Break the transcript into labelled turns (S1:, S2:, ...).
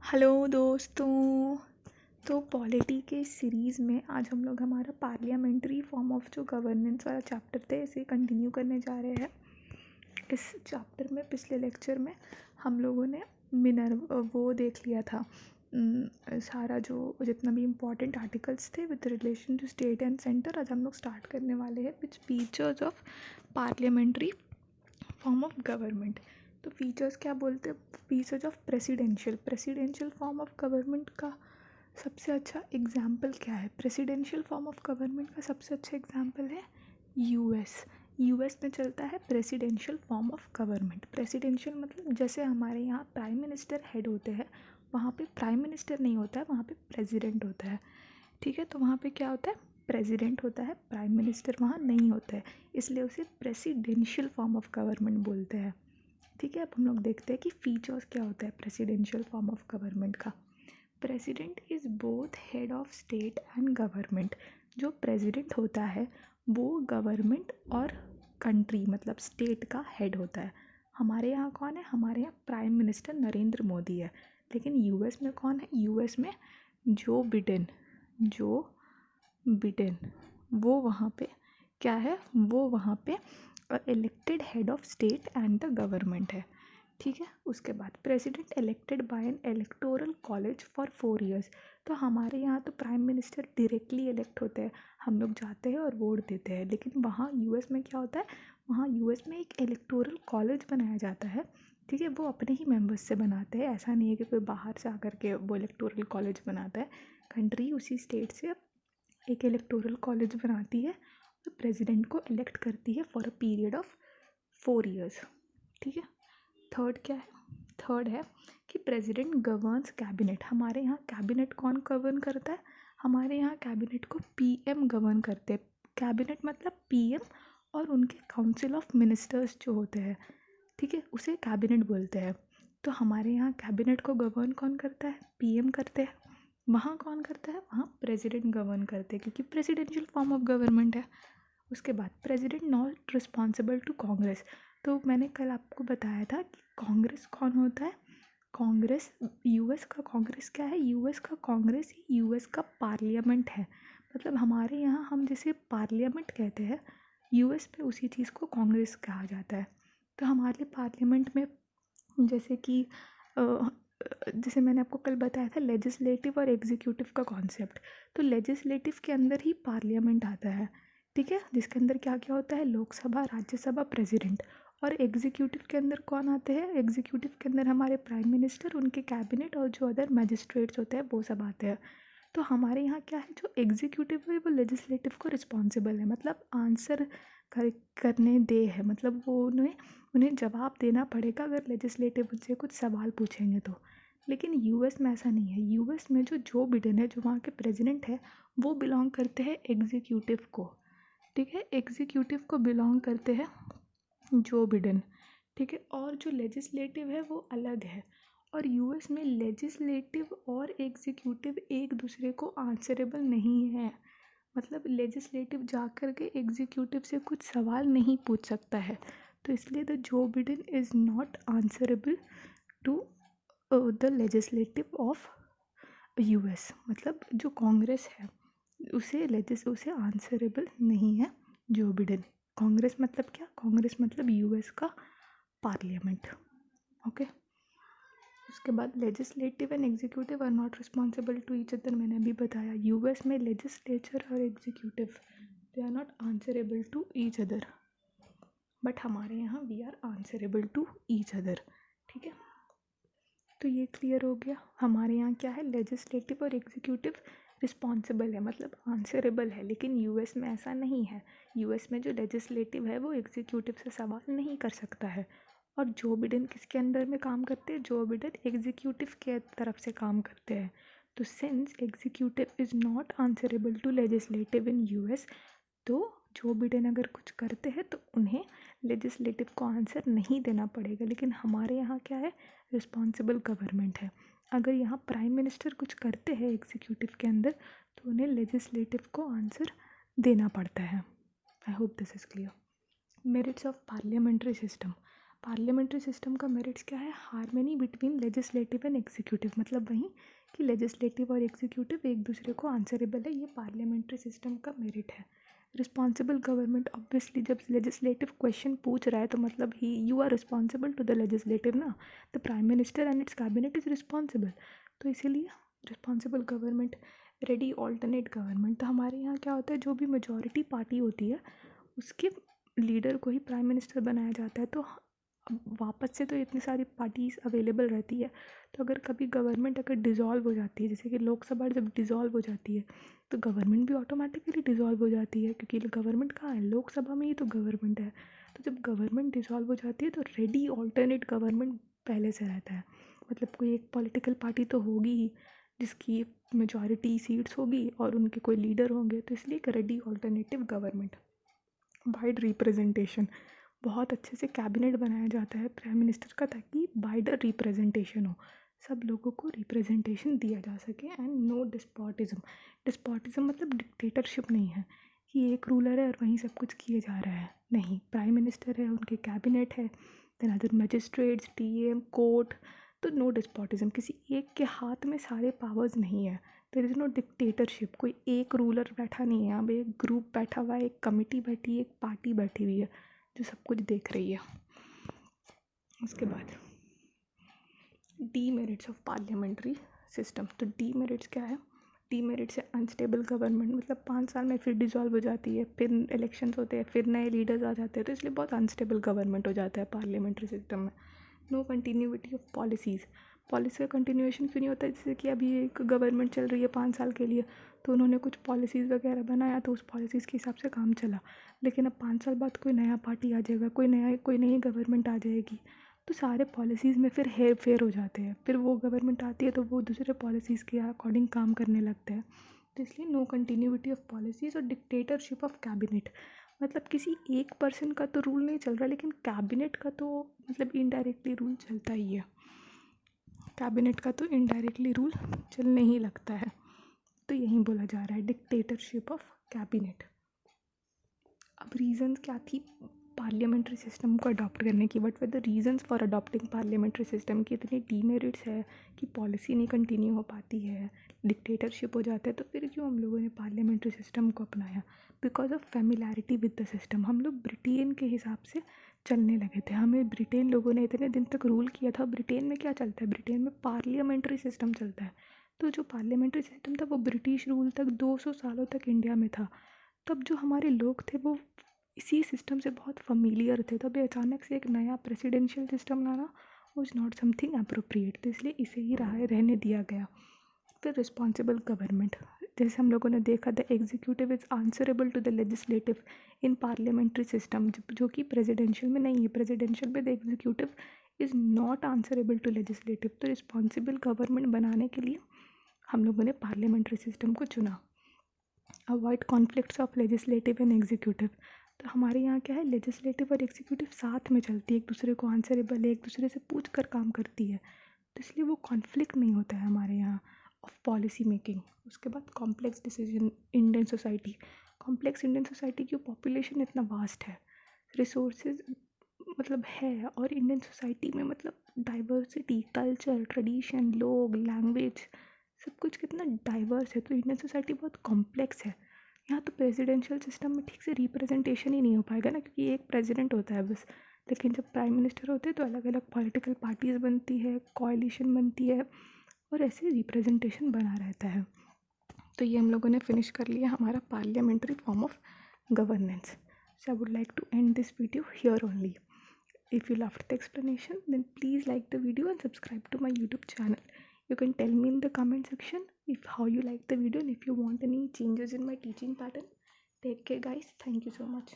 S1: Hello दोस्तों। तो polity के सीरीज़ में आज हम लोग हमारा पार्लियामेंट्री फॉर्म ऑफ जो गवर्नेंस वाला चैप्टर थे इसे कंटिन्यू करने जा रहे हैं। इस चैप्टर में पिछले लेक्चर में हम लोगों ने वो देख लिया था। सारा जो जितना भी इम्पोर्टेंट आर्टिकल्स थे with relation to state and centre. आज हम लोग स्टार्ट करने वाले हैं which features of parliamentary form of government. तो फीचर्स क्या बोलते हैं? Features of presidential form of government का सबसे अच्छा एग्जाम्पल क्या है? प्रेसिडेंशियल फॉर्म ऑफ गवर्नमेंट का सबसे अच्छा एग्जाम्पल है यूएस में चलता है presidential form of government. Presidential मतलब जैसे हमारे यहाँ प्राइम मिनिस्टर हेड होते हैं, वहाँ पे प्राइम मिनिस्टर नहीं होता है, वहाँ पे प्रेसिडेंट होता है। ठीक है, तो वहाँ पे क्या होता है? प्रेसिडेंट होता है, प्राइम मिनिस्टर वहाँ नहीं होता है, इसलिए उसे प्रेसिडेंशियल फॉर्म ऑफ गवर्नमेंट बोलते हैं। ठीक है, अब हम लोग देखते हैं कि फीचर्स क्या होता है प्रेसिडेंशियल फॉर्म ऑफ गवर्नमेंट का। President is both head of state and government. जो प्रेसिडेंट होता है वो गवर्नमेंट और कंट्री मतलब स्टेट का हेड होता है। हमारे यहाँ कौन है? हमारे यहाँ प्राइम मिनिस्टर नरेंद्र मोदी है। लेकिन यूएस में कौन है? यूएस में जो बिडेन वो वहाँ पे क्या है? वो वहाँ पे elected head of state and the government है। ठीक है, उसके बाद president elected by N electoral college for 4 years। तो हमारे यहाँ तो प्राइम मिनिस्टर डायरेक्टली इलेक्ट होते हैं, हम लोग जाते हैं और वोट देते हैं। लेकिन वहाँ यूएस में क्या होता है? वहाँ यूएस में एक इलेक्टोरल कॉलेज बनाया जाता है। ठीक है, वो अपने ही मेंबर्स से बनाते हैं, ऐसा नहीं है कि कोई बाहर से आकर के वो इलेक्टोरल कॉलेज बनाता है। कंट्री उसी स्टेट से एक इलेक्टोरल कॉलेज बनाती है और प्रेसिडेंट को इलेक्ट करती है for a period of 4 years। ठीक है, थर्ड क्या है? थर्ड है कि प्रेसिडेंट गवर्न्स कैबिनेट। हमारे यहाँ कैबिनेट कौन गवर्न करता है? हमारे यहाँ कैबिनेट को पीएम गवर्न करते हैं। कैबिनेट मतलब पीएम और उनके काउंसिल ऑफ मिनिस्टर्स जो होते हैं, ठीक है, उसे कैबिनेट बोलते हैं। तो हमारे यहाँ कैबिनेट को गवर्न कौन करता है? पीएम करते हैं। वहाँ कौन करता है? वहाँ प्रेसिडेंट गवर्न करते हैं, क्योंकि प्रेसिडेंशियल फॉर्म ऑफ गवर्नमेंट है। उसके बाद president not responsible to Congress. तो मैंने कल आपको बताया था कि कांग्रेस कौन होता है? कांग्रेस, यूएस का कांग्रेस क्या है? यूएस का कांग्रेस ही यूएस का पार्लियामेंट है। मतलब हमारे यहाँ हम जैसे पार्लियामेंट कहते हैं, यूएस में उसी चीज़ को कांग्रेस कहा जाता है। तो हमारे पार्लियामेंट में जैसे कि जैसे मैंने आपको कल बताया था लेजिस्लेटिव और एग्जीक्यूटिव का कॉन्सेप्ट। तो लेजिस्लेटिव के अंदर ही पार्लियामेंट आता है। ठीक है, जिसके अंदर क्या क्या होता है? लोकसभा, राज्यसभा, प्रेसिडेंट। और एग्जीक्यूटिव के अंदर कौन आते हैं? एग्जीक्यूटिव के अंदर हमारे प्राइम मिनिस्टर, उनके कैबिनेट और जो अदर मैजिस्ट्रेट्स होते हैं वो सब आते हैं। तो हमारे यहाँ क्या है? जो एग्जीक्यूटिव है वो लेजिस्लेटिव को रिस्पॉन्सिबल है, मतलब आंसर करने दे है, मतलब वो उन्हें जवाब देना पड़ेगा अगर लेजिस्लेटिव उनसे कुछ सवाल पूछेंगे तो। लेकिन यूएस में ऐसा नहीं है। यूएस में जो बिडेन है, जो वहाँ के प्रेसिडेंट है, वो बिलोंग करते हैं एग्जीक्यूटिव को। ठीक है, एग्जीक्यूटिव को बिलोंग करते हैं जो बिडेन। ठीक है, और जो लेजिस्लेटिव है वो अलग है। और यूएस में लेजिस्लेटिव और एग्जीक्यूटिव एक दूसरे को आंसरेबल नहीं है। मतलब लेजिस्लेटिव जाकर के एग्जीक्यूटिव से कुछ सवाल नहीं पूछ सकता है। तो इसलिए the Joe Biden is not answerable to the legislative of US. मतलब जो कांग्रेस है उसे आंसरेबल नहीं है जो बिडेन। कांग्रेस मतलब क्या? कांग्रेस मतलब यूएस का पार्लियामेंट। ओके, उसके बाद legislative and executive are not responsible to each other. मैंने अभी बताया यूएस में लेजिस्लेचर और executive they are not answerable to each other, but हमारे यहाँ we are answerable to each other. ठीक है, तो ये क्लियर हो गया। हमारे यहाँ क्या है? लेजिस्लेटिव और एग्जीक्यूटिव रिस्पॉन्सिबल है, मतलब आंसरेबल है। लेकिन यूएस में ऐसा नहीं है। यूएस में जो लेजिस्लेटिव है वो एग्जीक्यूटिव से सवाल नहीं कर सकता है। और जो बिडेन किसके अंडर में काम करते हैं? जो बिडेन एग्जीक्यूटिव के तरफ से काम करते हैं। तो since executive is not answerable to legislative in US, तो जो बिडेन अगर कुछ करते हैं तो उन्हें लेजिस्लेटिव को आंसर नहीं देना पड़ेगा। लेकिन हमारे यहाँ क्या है? रिस्पॉन्सिबल गवर्नमेंट है। अगर यहाँ प्राइम मिनिस्टर कुछ करते हैं एग्जीक्यूटिव के अंदर तो उन्हें लेजिस्लेटिव को आंसर देना पड़ता है। I hope this is clear. Merits of parliamentary system. Parliamentary system का मेरिट्स क्या है? Harmony between legislative and executive, मतलब वहीं कि लेजिस्लेटिव और एग्जीक्यूटिव एक दूसरे को आंसरेबल है, ये पार्लियामेंट्री सिस्टम का मेरिट है। रिस्पॉन्सिबल गवर्नमेंट, ऑब्वियसली जब लेजिस्लेटिव क्वेश्चन पूछ रहा है तो मतलब ही you are responsible to the legislative ना, the prime minister and its cabinet is responsible, तो इसीलिए responsible government. Ready alternate government, तो हमारे यहाँ क्या होता है, जो भी मेजॉरिटी पार्टी होती है उसके लीडर को ही प्राइम मिनिस्टर बनाया जाता है। तो अब वापस से तो इतनी सारी पार्टीज अवेलेबल रहती है, तो अगर कभी गवर्नमेंट अगर डिज़ोल्व हो जाती है, जैसे कि लोकसभा जब डिज़ोल्व हो जाती है तो गवर्नमेंट भी ऑटोमेटिकली डिज़ोल्व हो जाती है, क्योंकि गवर्नमेंट कहाँ है, लोकसभा में ही तो गवर्नमेंट है। तो जब गवर्नमेंट डिज़ोल्व हो जाती है तो रेडी ऑल्टरनेट गवर्नमेंट पहले से रहता है, मतलब कोई एक पॉलिटिकल पार्टी तो होगी ही जिसकी मेजॉरिटी सीट्स होगी और उनके कोई लीडर होंगे, तो इसलिए एक ready alternative government. Wide representation, बहुत अच्छे से कैबिनेट बनाया जाता है प्राइम मिनिस्टर का, ताकि वाइडर रिप्रेजेंटेशन हो, सब लोगों को रिप्रेजेंटेशन दिया जा सके। एंड नो डिस्पोटिज्म, डिस्पोटिज्म मतलब डिक्टेटरशिप नहीं है कि एक रूलर है और वहीं सब कुछ किए जा रहा है, नहीं, प्राइम मिनिस्टर है, उनके कैबिनेट है, then other magistrates, DM, court, तो नो डिस्पोटिज्म, किसी एक के हाथ में सारे पावर्स नहीं है, देयर इज़ नो डिक्टेटरशिप, कोई एक रूलर बैठा नहीं है, यहाँ पे एक ग्रुप बैठा हुआ है, एक कमिटी बैठी है, एक पार्टी बैठी हुई है जो सब कुछ देख रही है। उसके बाद डीमेरिट्स ऑफ पार्लियामेंट्री सिस्टम, तो डीमेरिट्स क्या है? डीमेरिट्स है अनस्टेबल गवर्नमेंट, मतलब 5 साल में फिर डिज़ोल्व हो जाती है, फिर इलेक्शंस होते हैं, फिर नए लीडर्स आ जाते हैं, तो इसलिए बहुत अनस्टेबल गवर्नमेंट हो जाता है पार्लियामेंट्री सिस्टम में। No continuity of policies, policy का कंटिन्यूएशन क्यों नहीं होता? जैसे कि अभी एक गवर्नमेंट चल रही है 5 साल के लिए, तो उन्होंने कुछ पॉलिसीज़ वगैरह बनाया तो उस पॉलिसीज़ के हिसाब से काम चला, लेकिन अब 5 साल बाद कोई नया पार्टी आ जाएगा, कोई नई गवर्नमेंट आ जाएगी, तो सारे पॉलिसीज़ में फिर हेर फेर हो जाते हैं, फिर वो गवर्नमेंट आती है तो वो दूसरे पॉलिसीज़ के अकॉर्डिंग काम करने लगते हैं, तो इसलिए नो कंटिन्यूटी ऑफ पॉलिसीज़। और डिक्टेटरशिप ऑफ कैबिनेट, मतलब किसी एक पर्सन का तो रूल नहीं चल रहा, लेकिन कैबिनेट का तो मतलब इनडायरेक्टली रूल चलता ही है, कैबिनेट का तो इनडायरेक्टली रूल चलने ही लगता है, तो यही बोला जा रहा है डिक्टेटरशिप ऑफ कैबिनेट। अब रीज़न्स क्या थी पार्लियामेंट्री सिस्टम को अडॉप्ट करने की, but were the reasons for adopting parliamentary system की इतनी डीमेरिट्स है कि पॉलिसी नहीं कंटिन्यू हो पाती है, डिक्टेटरशिप हो जाता है, तो फिर क्यों हम लोगों ने पार्लियामेंट्री सिस्टम को अपनाया? Because of familiarity with the system, हम लोग ब्रिटेन के हिसाब से चलने लगे थे, हमें ब्रिटेन लोगों ने इतने दिन तक रूल किया था। ब्रिटेन में क्या चलता है? ब्रिटेन में पार्लियामेंट्री सिस्टम चलता है, तो जो पार्लियामेंट्री सिस्टम था वो ब्रिटिश रूल तक 200 सालों तक इंडिया में था, तब जो हमारे लोग थे वो इसी सिस्टम से बहुत फमीलियर थे, तभी अचानक से एक नया प्रेसिडेंशियल सिस्टम लाना वॉज नॉट समथिंग अप्रोप्रिएट, तो इसलिए इसे ही रहने दिया गया। फिर रिस्पॉन्सिबल गवर्नमेंट, जैसे हम लोगों ने देखा the executive is answerable to the legislative in parliamentary system, जो कि प्रेसिडेंशियल में नहीं है, प्रेसिडेंशियल में the executive is not answerable to legislative, तो रिस्पॉन्सिबल गवर्नमेंट बनाने के लिए हम लोगों ने पार्लियामेंट्री सिस्टम को चुना। Avoid conflicts of legislative and executive, तो हमारे यहाँ क्या है, लेजिस्लेटिव और एग्जीक्यूटिव साथ में चलती है, एक दूसरे को आंसरेबल है, एक दूसरे से पूछ कर काम करती है, तो इसलिए वो कॉन्फ्लिक्ट नहीं होता है हमारे यहाँ ऑफ पॉलिसी मेकिंग। उसके बाद complex decision Indian society, complex Indian society की पॉपुलेशन इतना वास्ट है, रिसोर्सेज मतलब है, और इंडियन सोसाइटी में मतलब डाइवर्सिटी, कल्चर, ट्रेडिशन, लोग, लैंग्वेज, सब कुछ कितना डाइवर्स है, तो इंडियन सोसाइटी बहुत कॉम्प्लेक्स है। यहाँ तो प्रेसिडेंशियल सिस्टम में ठीक से रिप्रेजेंटेशन ही नहीं हो पाएगा ना, क्योंकि एक प्रेसिडेंट होता है बस, लेकिन जब प्राइम मिनिस्टर होते हैं तो अलग अलग पॉलिटिकल पार्टीज़ बनती है, कोalition बनती है, और ऐसे रिप्रेजेंटेशन बना रहता है। तो ये हम लोगों ने फिनिश कर लिया हमारा parliamentary form of governance. So I would like to end this video here only. If you loved the explanation, then please like the video and subscribe to my YouTube channel. You can tell me in the comment section if how you like the video and if you want any changes in my teaching pattern. Take care guys. Thank you so much.